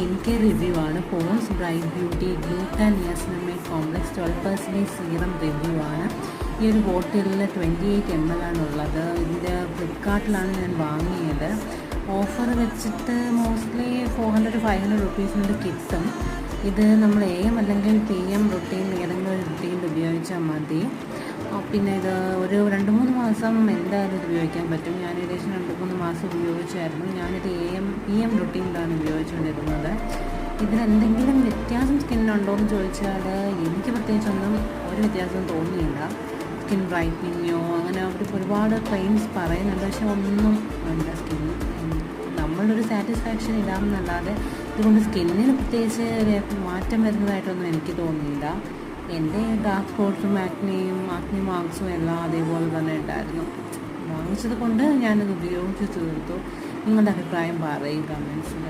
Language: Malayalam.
സ്കിൻ കെയർ റിവ്യൂ ആണ്. Pond's bright beauty gluta niacinamide complex 12% serum review ആണ്. ഈ ഒരു ബോട്ടിലിൽ 28 ml ആണുള്ളത്. ഇതിൻ്റെ ഫ്ലിപ്കാർട്ടിലാണ് ഞാൻ വാങ്ങിയത്. ഓഫർ വെച്ചിട്ട് മോസ്റ്റ്ലി 400-500 റുപ്പീസിന് കിട്ടും. ഇത് നമ്മൾ AM അല്ലെങ്കിൽ PM റുട്ടീൻ ഏതെങ്കിലും ഒരു റുട്ടീനിൽ ഉപയോഗിച്ചാൽ മതി. പിന്നെ ഇത് ഒരു 2-3 മാസം എന്തായാലും ഇത് ഉപയോഗിക്കാൻ പറ്റും. ഞാൻ ഏകദേശം 2-3 മാസം ഉപയോഗിച്ചായിരുന്നു. ഞാനിത് PM റുട്ടീനിലാണ് ഉപയോഗിച്ചുകൊണ്ടിരുന്നത്. ഇതിലെന്തെങ്കിലും വ്യത്യാസം സ്കിന്നുണ്ടോ എന്ന് ചോദിച്ചാൽ എനിക്ക് പ്രത്യേകിച്ചൊന്നും ഒരു വ്യത്യാസവും തോന്നിയില്ല. സ്കിൻ ബ്രൈറ്റനിങ്ങോ അങ്ങനെ അവർ ഒരുപാട് ക്ലെയിംസ് പറയുന്നുണ്ട്, പക്ഷെ ഒന്നും എൻ്റെ സ്കിന്നിൽ നമ്മളൊരു സാറ്റിസ്ഫാക്ഷൻ ഇടാമെന്നല്ലാതെ ഇതുകൊണ്ട് സ്കിന്നിന് പ്രത്യേകിച്ച് മാറ്റം വരുന്നതായിട്ടൊന്നും എനിക്ക് തോന്നിയില്ല. എൻ്റെ ഡാർക്ക് സ്പോട്ട്സും ആക്നി മാർക്സും എല്ലാം അതേപോലെ തന്നെ ഉണ്ടായിരുന്നു. വാങ്ങിച്ചത് കൊണ്ട് ഞാനത് ഉപയോഗിച്ച് തീർത്തു. നിങ്ങളുടെ അഭിപ്രായം പറയും കമൻസിൽ.